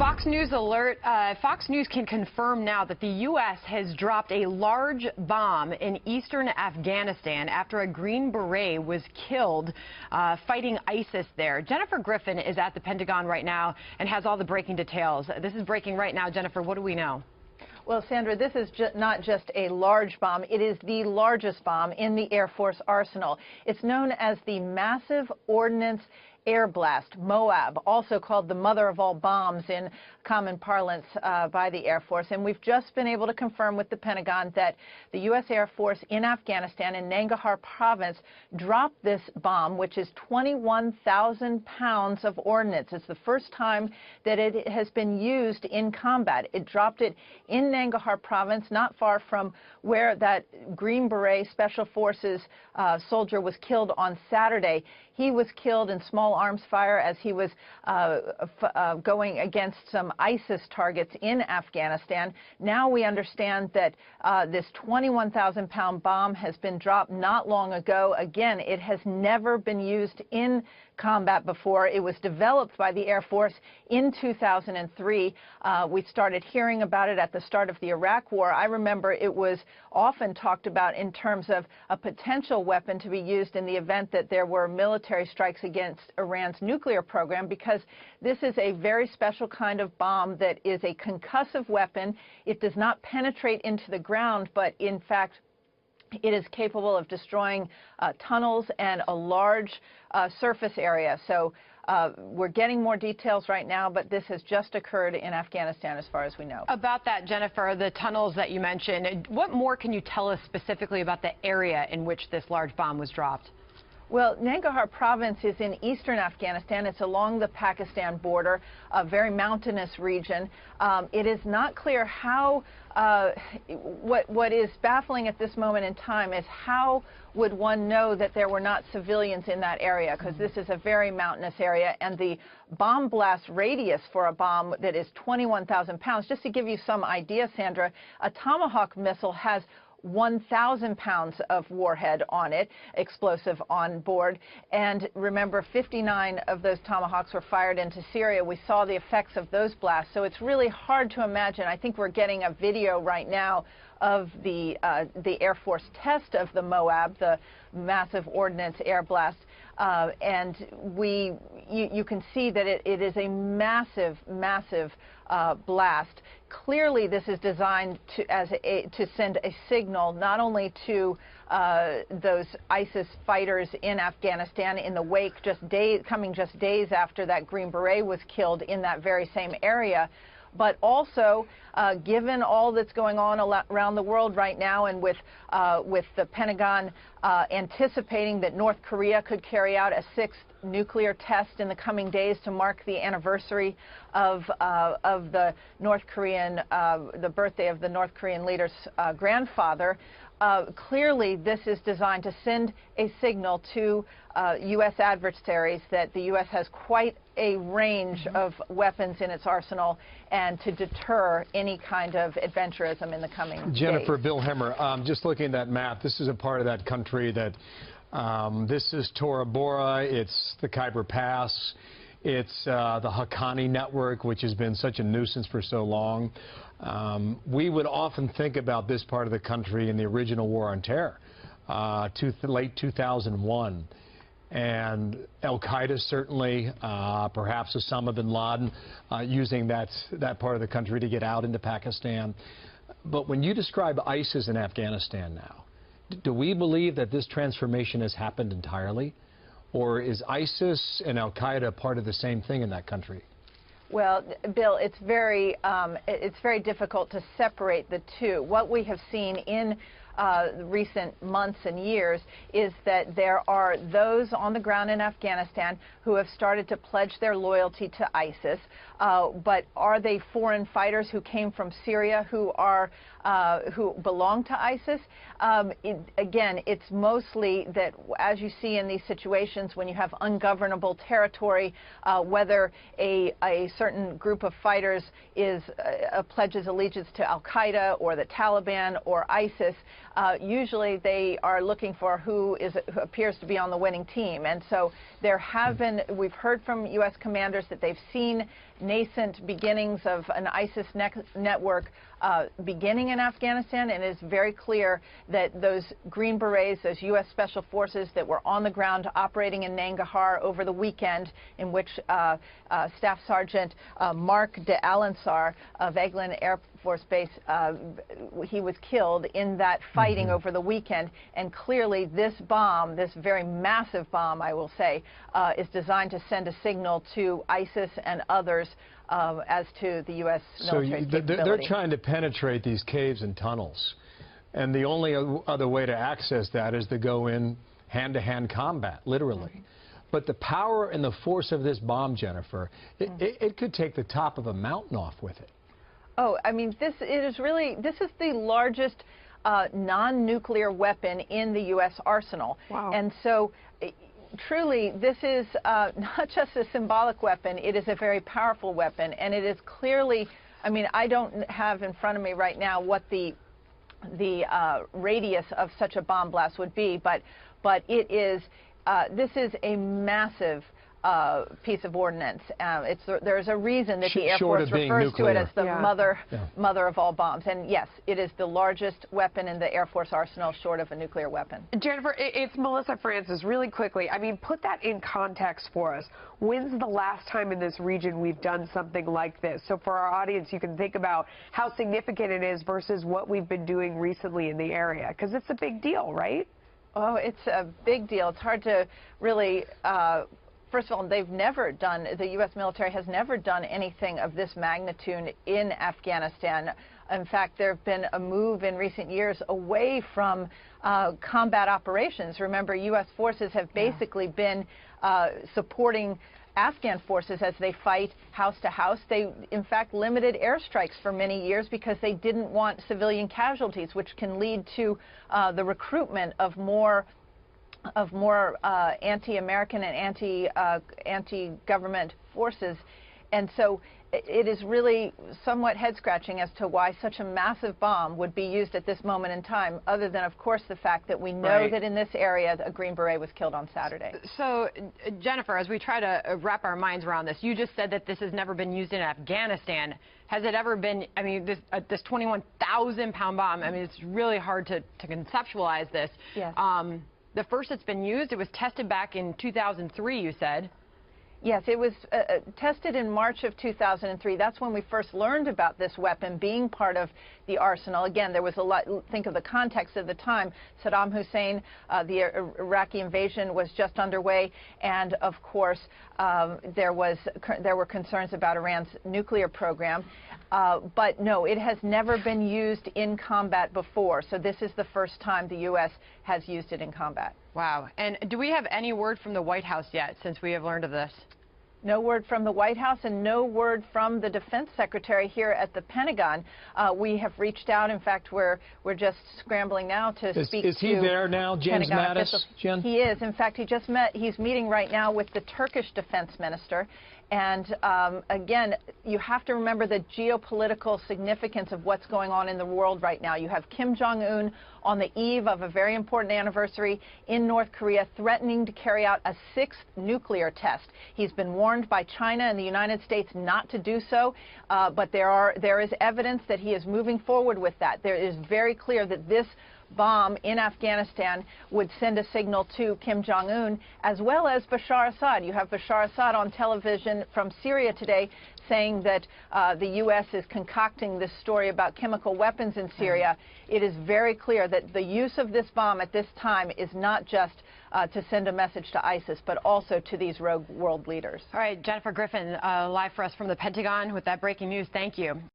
Fox News alert. Fox News can confirm now that the U.S. has dropped a large bomb in eastern Afghanistan after a Green Beret was killed fighting ISIS there. Jennifer Griffin is at the Pentagon right now and has all the breaking details. This is breaking right now. Jennifer, what do we know? Well, Sandra, this is not just a large bomb. It is the largest bomb in the Air Force arsenal. It's known as the Massive Ordnance Air Blast, MOAB, also called the mother of all bombs in common parlance by the Air Force. And we've just been able to confirm with the Pentagon that the U.S. Air Force in Afghanistan, in Nangarhar province, dropped this bomb, which is 21,000 pounds of ordnance. It's the first time that it has been used in combat. It dropped it in Nangarhar province, not far from where that Green Beret Special Forces soldier was killed on Saturday. He was killed in small arms fire as he was going against some ISIS targets in Afghanistan. Now we understand that this 21,000-pound bomb has been dropped not long ago. Again, it has never been used in combat before. It was developed by the Air Force in 2003. We started hearing about it at the start of the Iraq War. I remember it was often talked about in terms of a potential weapon to be used in the event that there were military strikes against Iran's nuclear program, because this is a very special kind of bomb that is a concussive weapon. It does not penetrate into the ground, but in fact, it is capable of destroying tunnels and a large surface area. So we're getting more details right now, but this has just occurred in Afghanistan as far as we know. About that, Jennifer, the tunnels that you mentioned, what more can you tell us specifically about the area in which this large bomb was dropped? Well, Nangarhar province is in eastern Afghanistan. It's along the Pakistan border, a very mountainous region. It is not clear how, what is baffling at this moment in time is how would one know that there were not civilians in that area, because this is a very mountainous area, and the bomb blast radius for a bomb that is 21,000 pounds. Just to give you some idea, Sandra, a Tomahawk missile has 1,000 pounds of warhead on it, explosive on board. And remember, 59 of those Tomahawks were fired into Syria. We saw the effects of those blasts. So it's really hard to imagine. I think we're getting a video right now of the Air Force test of the MOAB, the Massive Ordnance Air Blast. And you can see that it is a massive, massive blast. Clearly, this is designed to send a signal not only to those ISIS fighters in Afghanistan in the wake coming just days after that Green Beret was killed in that very same area, but also, given all that's going on around the world right now, and with the Pentagon anticipating that North Korea could carry out a sixth nuclear test in the coming days to mark the anniversary of the birthday of the North Korean leader's grandfather. Clearly, this is designed to send a signal to U.S. adversaries that the U.S. has quite a range of weapons in its arsenal, and to deter any kind of adventurism in the coming days. Jennifer, Bill Hemmer, just looking at that map, this is a part of that country that this is Tora Bora, it's the Khyber Pass, it's the Haqqani network, which has been such a nuisance for so long. We would often think about this part of the country in the original War on Terror, late 2001. And al-Qaeda certainly, perhaps Osama bin Laden, using that part of the country to get out into Pakistan. But when you describe ISIS in Afghanistan now, do we believe that this transformation has happened entirely? Or is ISIS and al-Qaeda part of the same thing in that country? Well, Bill, it's very difficult to separate the two. What we have seen in recent months and years is that there are those on the ground in Afghanistan who have started to pledge their loyalty to ISIS. But are they foreign fighters who came from Syria who are who belong to ISIS. Again, it's mostly that, as you see in these situations, when you have ungovernable territory, whether a certain group of fighters pledges allegiance to Al-Qaeda or the Taliban or ISIS, usually they are looking for who appears to be on the winning team. And so there have been, we've heard from U.S. commanders that they've seen nascent beginnings of an ISIS network beginning in Afghanistan, and it is very clear that those Green Berets, those U.S. Special Forces that were on the ground operating in Nangarhar over the weekend, in which Staff Sergeant Mark de Alansar of Eglin Air Force Base, he was killed in that fighting over the weekend. And clearly this bomb, this very massive bomb, I will say, is designed to send a signal to ISIS and others as to the U.S. military capability. They're trying to penetrate these caves and tunnels, and the only other way to access that is to go in hand-to-hand combat, literally. But the power and the force of this bomb, Jennifer, it could take the top of a mountain off with it. Oh, I mean, this is the largest non-nuclear weapon in the U.S. arsenal. Wow. And so, truly, this is not just a symbolic weapon, it is a very powerful weapon. And it is clearly, I mean, I don't have in front of me right now what the radius of such a bomb blast would be, but it is, this is a massive piece of ordnance. There's a reason that the Air Force refers to it as the mother of all bombs. And yes, it is the largest weapon in the Air Force arsenal short of a nuclear weapon. Jennifer, it's Melissa Francis. Really quickly, I mean, put that in context for us. When's the last time in this region we've done something like this? So for our audience, you can think about how significant it is versus what we've been doing recently in the area, because it's a big deal, right? Oh, it's a big deal. It's hard to really first of all, they've never done, the U.S. military has never done anything of this magnitude in Afghanistan. In fact, there have been a move in recent years away from combat operations. Remember, U.S. forces have basically been supporting Afghan forces as they fight house to house. They, in fact, limited airstrikes for many years because they didn't want civilian casualties, which can lead to the recruitment of more anti-American and anti-government forces. And so it is really somewhat head-scratching as to why such a massive bomb would be used at this moment in time, other than, of course, the fact that we know that in this area a Green Beret was killed on Saturday. So, Jennifer, as we try to wrap our minds around this, you just said that this has never been used in Afghanistan. Has it ever been, I mean, this 21,000-pound bomb, I mean, it's really hard to conceptualize this. Yes. The first it's been used, it was tested back in 2003, you said. Yes, it was tested in March of 2003. That's when we first learned about this weapon being part of the arsenal. Again, there was a lot, think of the context of the time. Saddam Hussein, the Iraqi invasion was just underway, and of course, there were concerns about Iran's nuclear program. But no, it has never been used in combat before, so this is the first time the U.S. has used it in combat. Wow. And do we have any word from the White House yet, since we have learned of this? No word from the White House and no word from the Defense Secretary here at the Pentagon. We have reached out. In fact, we're just scrambling now to speak to. Is he there now, James Mattis? Jen? He is. In fact, he's meeting right now with the Turkish Defense Minister. And again, you have to remember the geopolitical significance of what's going on in the world right now. You have Kim Jong-un on the eve of a very important anniversary in North Korea threatening to carry out a 6th nuclear test. He's been warned by China and the United States not to do so, but there is evidence that he is moving forward with that. There is very clear that this bomb in Afghanistan would send a signal to Kim Jong-un, as well as Bashar Assad. You have Bashar Assad on television from Syria today saying that the U.S. is concocting this story about chemical weapons in Syria. It is very clear that the use of this bomb at this time is not just to send a message to ISIS, but also to these rogue world leaders. All right, Jennifer Griffin, live for us from the Pentagon with that breaking news. Thank you.